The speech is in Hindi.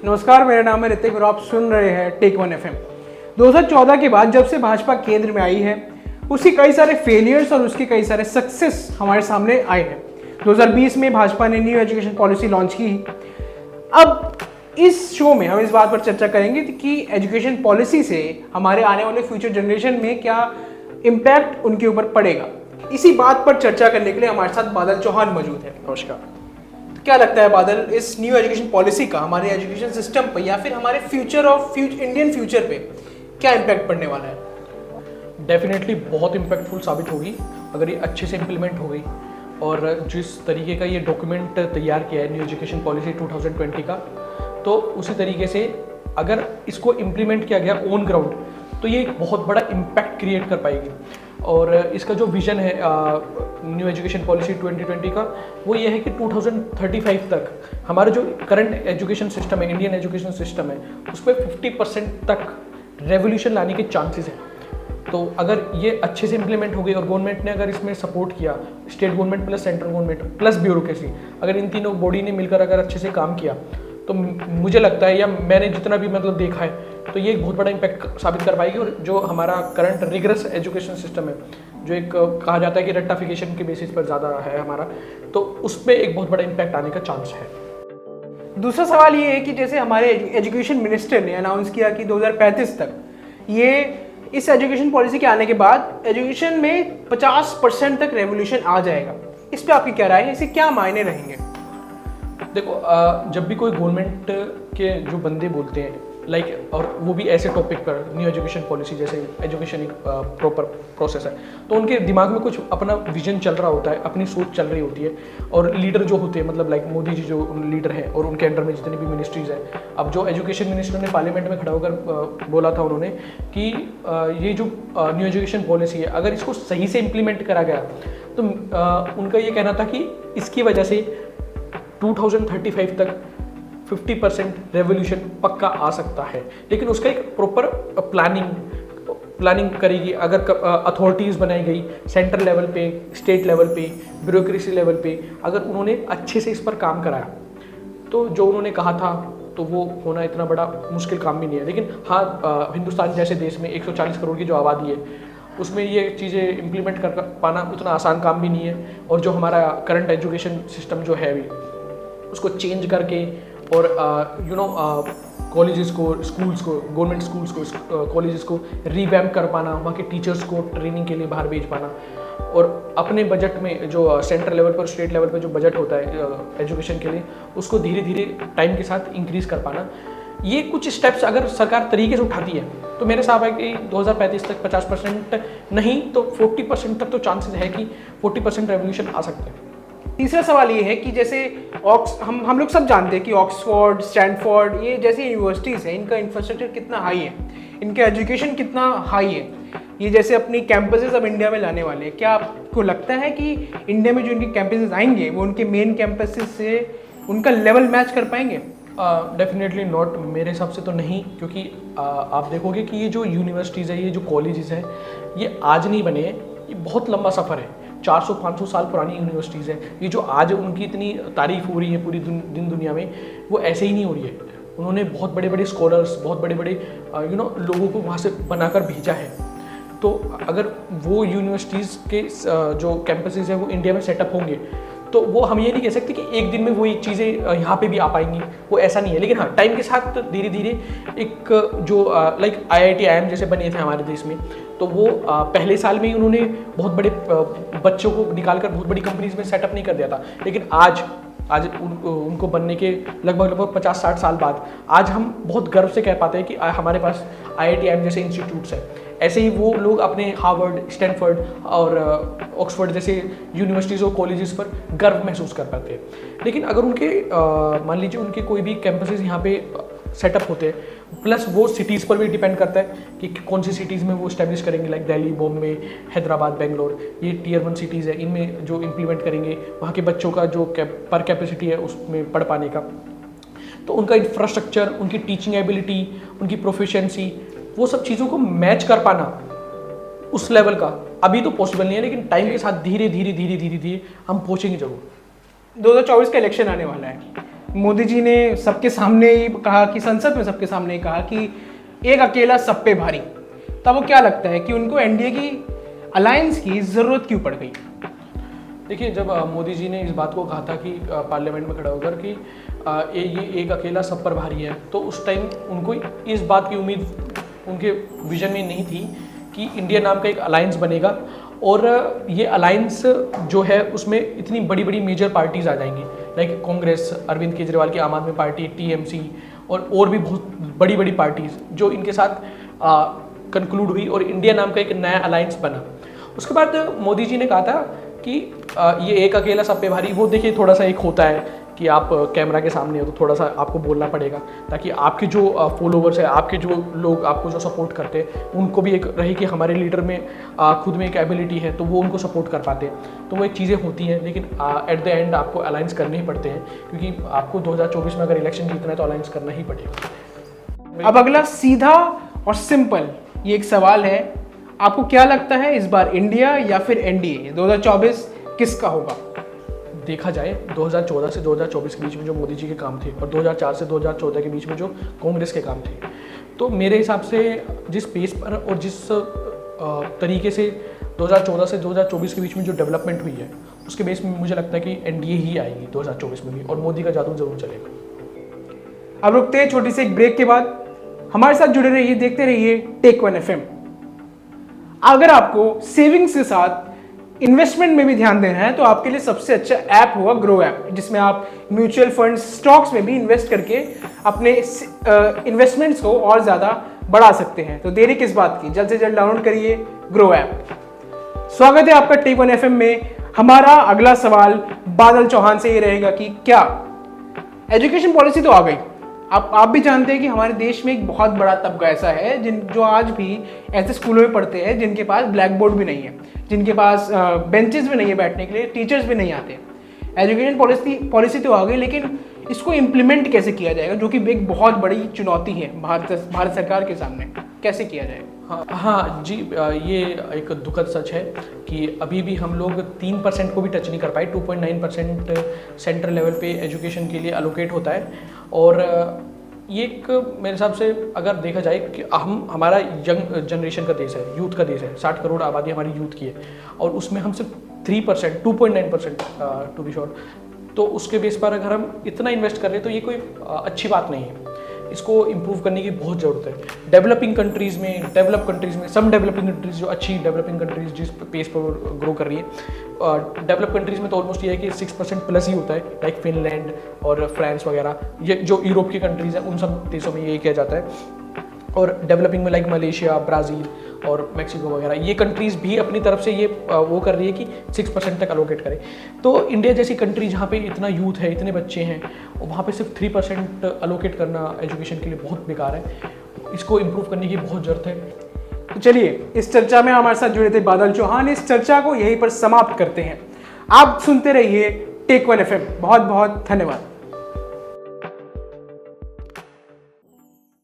नमस्कार, मेरा नाम है ऋतिक और आप सुन रहे हैं टेक वन एफएम। 2014 के बाद जब से भाजपा केंद्र में आई है, उसके कई सारे फेलियर्स और उसके कई सारे सक्सेस हमारे सामने आए हैं। 2020 में भाजपा ने न्यू एजुकेशन पॉलिसी लॉन्च की। अब इस शो में हम इस बात पर चर्चा करेंगे कि एजुकेशन पॉलिसी से हमारे आने वाले फ्यूचर जनरेशन में क्या इम्पैक्ट उनके ऊपर पड़ेगा। इसी बात पर चर्चा करने के लिए हमारे साथ बादल चौहान मौजूद है। नमस्कार। क्या लगता है बादल, इस न्यू एजुकेशन पॉलिसी का हमारे एजुकेशन सिस्टम पर या फिर हमारे इंडियन फ्यूचर पे क्या इम्पैक्ट पड़ने वाला है? डेफिनेटली बहुत इम्पैक्टफुल साबित होगी अगर ये अच्छे से इम्प्लीमेंट हो गई। और जिस तरीके का ये डॉक्यूमेंट तैयार किया है न्यू एजुकेशन पॉलिसी 2020 का, तो उसी तरीके से अगर इसको इम्प्लीमेंट किया गया ऑन ग्राउंड तो ये एक बहुत बड़ा इम्पैक्ट क्रिएट कर पाएगी। और इसका जो विज़न है न्यू एजुकेशन पॉलिसी 2020 का, वो ये है कि 2035 तक हमारा जो करंट एजुकेशन सिस्टम है, इंडियन एजुकेशन सिस्टम है, उस पर 50% तक रेवोल्यूशन लाने के चांसेस हैं। तो अगर ये अच्छे से इम्प्लीमेंट हो गई और गवर्नमेंट ने अगर इसमें सपोर्ट किया, state government plus central government plus bureaucracy, अगर इन तीनों बॉडी ने मिलकर अगर अच्छे से काम किया, तो मुझे लगता है, या मैंने जितना भी मतलब देखा है, तो ये एक बहुत बड़ा इम्पैक्ट साबित कर पाएगी। और जो हमारा करंट रिगरस एजुकेशन सिस्टम है, जो एक कहा जाता है कि रट्टाफिकेशन के बेसिस पर ज़्यादा है हमारा, तो उस पर एक बहुत बड़ा इम्पैक्ट आने का चांस है। दूसरा सवाल ये है कि जैसे हमारे एजुकेशन मिनिस्टर ने अनाउंस किया कि 2035 तक ये इस एजुकेशन पॉलिसी के आने के बाद एजुकेशन में 50% तक रेवोल्यूशन आ जाएगा। इस पर आपकी क्या राय है? इससे क्या मायने रहेंगे? देखो, जब भी कोई गवर्नमेंट के जो बंदे बोलते हैं लाइक, और वो भी ऐसे टॉपिक पर, न्यू एजुकेशन पॉलिसी जैसे एजुकेशन एक प्रॉपर प्रोसेस है, तो उनके दिमाग में कुछ अपना विजन चल रहा होता है, अपनी सोच चल रही होती है। और लीडर जो होते हैं, मतलब लाइक मोदी जी जो लीडर हैं और उनके अंडर में जितनी भी मिनिस्ट्रीज़ हैं, अब जो एजुकेशन मिनिस्टर ने पार्लियामेंट में खड़ा होकर बोला था उन्होंने कि ये जो न्यू एजुकेशन पॉलिसी है, अगर इसको सही से इम्प्लीमेंट करा गया तो उनका ये कहना था कि इसकी वजह से 2035 तक 50% रेवोल्यूशन पक्का आ सकता है। लेकिन उसका एक प्रॉपर प्लानिंग करेगी, अगर अथॉरिटीज़ बनाई गई सेंट्रल लेवल पे, स्टेट लेवल पे, ब्यूरोक्रेसी लेवल पे, अगर उन्होंने अच्छे से इस पर काम कराया, तो जो उन्होंने कहा था तो वो होना इतना बड़ा मुश्किल काम भी नहीं है। लेकिन हाँ, हिंदुस्तान जैसे देश में 140 करोड़ की जो आबादी है, उसमें ये चीज़ें इम्प्लीमेंट कर पाना उतना आसान काम भी नहीं है। और जो हमारा करंट एजुकेशन सिस्टम जो है अभी, उसको चेंज करके और कॉलेजेस को, स्कूल्स को, गवर्नमेंट स्कूल्स को, कॉलेजेस को रिवैम्प कर पाना, वहाँ के टीचर्स को ट्रेनिंग के लिए बाहर भेज पाना, और अपने बजट में जो सेंट्रल लेवल पर, स्टेट लेवल पर जो बजट होता है एजुकेशन के लिए, उसको धीरे धीरे टाइम के साथ इंक्रीज़ कर पाना, ये कुछ स्टेप्स अगर सरकार तरीके से उठाती है, तो मेरे हिसाब है कि 2035 तक 50% नहीं तो 40% तक तो चांसेस है कि 40% रेवोल्यूशन आ सकता है। तीसरा सवाल ये है कि जैसे हम लोग सब जानते हैं कि ऑक्सफोर्ड, स्टैनफोर्ड, ये जैसी यूनिवर्सिटीज़ हैं, इनका इंफ्रास्ट्रक्चर कितना हाई है, इनका एजुकेशन कितना हाई है। ये जैसे अपनी कैंपसेस अब इंडिया में लाने वाले हैं, क्या आपको लगता है कि इंडिया में जो इनके कैंपसेस आएंगे वो उनके मेन कैंपसेस से उनका लेवल मैच कर पाएंगे? डेफिनेटली नॉट, मेरे हिसाब से तो नहीं। क्योंकि आप देखोगे कि ये जो यूनिवर्सिटीज़ है, ये जो कॉलेजेस हैं, ये आज नहीं बने हैं, ये बहुत लंबा सफ़र है। 400-500 साल पुरानी यूनिवर्सिटीज़ हैं। ये जो आज उनकी इतनी तारीफ हो रही है पूरी दिन दुनिया में, वो ऐसे ही नहीं हो रही है। उन्होंने बहुत बड़े बड़े स्कॉलर्स, बहुत बड़े बड़े लोगों को वहाँ से बनाकर भेजा है। तो अगर वो यूनिवर्सिटीज़ के जो कैंपसेस हैं वो इंडिया में सेटअप होंगे, तो वो हम ये नहीं कह सकते कि एक दिन में वो ये चीज़ें यहाँ पे भी आ पाएंगी, वो ऐसा नहीं है। लेकिन हाँ, टाइम के साथ धीरे धीरे एक जो लाइक IIT IIM जैसे बने थे हमारे देश में, तो वो पहले साल में ही उन्होंने बहुत बड़े बच्चों को निकालकर बहुत बड़ी कंपनीज में सेटअप नहीं कर दिया था। लेकिन आज उनको बनने के लगभग 50-60 साल बाद आज हम बहुत गर्व से कह पाते हैं कि हमारे पास IIT IIM जैसे इंस्टीट्यूट्स हैं। ऐसे ही वो लोग अपने हार्वर्ड, स्टैनफोर्ड और ऑक्सफोर्ड जैसे यूनिवर्सिटीज़ और कॉलेजेस पर गर्व महसूस कर पाते हैं। लेकिन अगर उनके मान लीजिए उनके कोई भी कैंपसेस यहाँ पे सेटअप होते हैं, प्लस वो सिटीज़ पर भी डिपेंड करता है कि कौन सी सिटीज़ में वो इस्टेब्लिश करेंगे, लाइक दिल्ली, बॉम्बे, हैदराबाद, बेंगलोर, ये Tier 1 सिटीज़ है, इनमें जो इम्प्लीमेंट करेंगे, वहाँ के बच्चों का जो पर कैपेसिटी है उसमें पढ़ पाने का, तो उनका इंफ्रास्ट्रक्चर, उनकी टीचिंग एबिलिटी, उनकी प्रोफिशिएंसी, वो सब चीज़ों को मैच कर पाना उस लेवल का अभी तो पॉसिबल नहीं है। लेकिन टाइम के साथ धीरे धीरे हम पहुँचेंगे जरूर। 2024 का इलेक्शन आने वाला है, मोदी जी ने सबके सामने ही कहा कि संसद में सबके सामने ही कहा कि एक अकेला सब पे भारी। तब वो क्या लगता है कि उनको एनडीए की अलायंस की ज़रूरत क्यों पड़ गई? देखिए, जब मोदी जी ने इस बात को कहा था कि पार्लियामेंट में खड़ा होकर कि ये एक अकेला सब पर भारी है, तो उस टाइम उनको इस बात की उम्मीद उनके विजन में नहीं थी कि इंडिया नाम का एक अलायंस बनेगा और ये अलायंस जो है उसमें इतनी बड़ी बड़ी मेजर पार्टीज़ आ जाएंगी, लाइक कांग्रेस, अरविंद केजरीवाल की आम आदमी पार्टी, टीएमसी और भी बहुत बड़ी बड़ी पार्टीज़ जो इनके साथ कंक्लूड हुई और इंडिया नाम का एक नया अलायंस बना। उसके बाद मोदी जी ने कहा था कि ये एक अकेला सब पे भारी, वो देखिए थोड़ा सा एक होता है कि आप कैमरा के सामने हो तो थोड़ा सा आपको बोलना पड़ेगा ताकि आपके जो फॉलोवर्स है, आपके जो लोग आपको जो सपोर्ट करते हैं, उनको भी एक रहे कि हमारे लीडर में खुद में एक एबिलिटी है, तो वो उनको सपोर्ट कर पाते हैं। तो वो एक चीज़ें होती हैं, लेकिन एट द एंड आपको अलायंस करने ही पड़ते हैं, क्योंकि आपको 2024 में अगर इलेक्शन जीतना है तो अलायंस करना ही पड़ेगा। अब अगला सीधा और सिंपल ये एक सवाल है, आपको क्या लगता है इस बार इंडिया या फिर एनडीए 2024 किसका होगा? देखा जाए 2014 से 2024 के बीच में जो मोदी जी के काम थे और 2004 से 2014 के बीच में जो कांग्रेस के काम थे, तो मेरे हिसाब से जिस पेस पर और जिस तरीके से 2014 से 2024 के बीच में जो डेवलपमेंट हुई है, उसके बेस में मुझे लगता है कि एनडीए ही आएगी 2024 में भी और मोदी का जादू जरूर चलेगा। अब रुकते हैं छोटी सी एक ब्रेक के बाद। हमारे साथ जुड़े रहिए, देखते रहिए टेक वन एफएम। अगर आपको सेविंग्स के साथ इन्वेस्टमेंट में भी ध्यान देना है तो आपके लिए सबसे अच्छा ऐप होगा ग्रो ऐप, जिसमें आप म्यूचुअल फंड्स, स्टॉक्स में भी इन्वेस्ट करके अपने इन्वेस्टमेंट्स को और ज़्यादा बढ़ा सकते हैं। तो देरी किस बात की, जल्द से जल्द डाउनलोड करिए ग्रो ऐप। स्वागत है आपका टेक वन एफएम में। हमारा अगला सवाल बादल चौहान से ये रहेगा कि क्या एजुकेशन पॉलिसी तो आ गई, आप भी जानते हैं कि हमारे देश में एक बहुत बड़ा तबका ऐसा है जो आज भी ऐसे स्कूलों में पढ़ते हैं जिनके पास ब्लैक बोर्ड भी नहीं है, जिनके पास बेंचेस भी नहीं है बैठने के लिए, टीचर्स भी नहीं आते। एजुकेशन पॉलिसी तो आ गई, लेकिन इसको इम्प्लीमेंट कैसे किया जाएगा, जो कि एक बहुत बड़ी चुनौती है भारत सरकार के सामने, कैसे किया जाएगा? हाँ जी, ये एक दुखद सच है कि अभी भी हम लोग 3% को भी टच नहीं कर पाए। 2.9% सेंट्रल लेवल पे एजुकेशन के लिए अलोकेट होता है और ये एक मेरे हिसाब से अगर देखा जाए कि हमारा यंग जनरेशन का देश है, यूथ का देश है, 60 करोड़ आबादी हमारी यूथ की है और उसमें हम सिर्फ 3%, 2.9% टू बी श्योर, तो उसके बेस पर अगर हम इतना इन्वेस्ट कर रहे हैं तो ये कोई अच्छी बात नहीं है। इसको इम्प्रूव करने की बहुत ज़रूरत है। डेवलप कंट्रीज़ में सम डेवलपिंग कंट्रीज़ जो अच्छी डेवलपिंग कंट्रीज़ जिस पेस पर ग्रो कर रही है, डेवलप कंट्रीज़ में तो ऑलमोस्ट ये है कि 6% प्लस ही होता है, लाइक फिनलैंड और फ्रांस वगैरह, ये जो यूरोप की कंट्रीज़ हैं उन सब देशों में ये किया जाता है। और डेवलपिंग में लाइक मलेशिया, ब्राज़ील और मैक्सिको वगैरह, ये कंट्रीज़ भी अपनी तरफ से ये वो कर रही है कि 6% तक अलोकेट करें। तो इंडिया जैसी कंट्री जहाँ पे इतना यूथ है, इतने बच्चे हैं, वहाँ पे सिर्फ 3% अलोकेट करना एजुकेशन के लिए बहुत बेकार है। इसको इम्प्रूव करने की बहुत ज़रूरत है। तो चलिए, इस चर्चा में हमारे साथ जुड़े थे बादल चौहान। इस चर्चा को यहीं पर समाप्त करते हैं। आप सुनते रहिए टेक वन एफएम। बहुत बहुत धन्यवाद।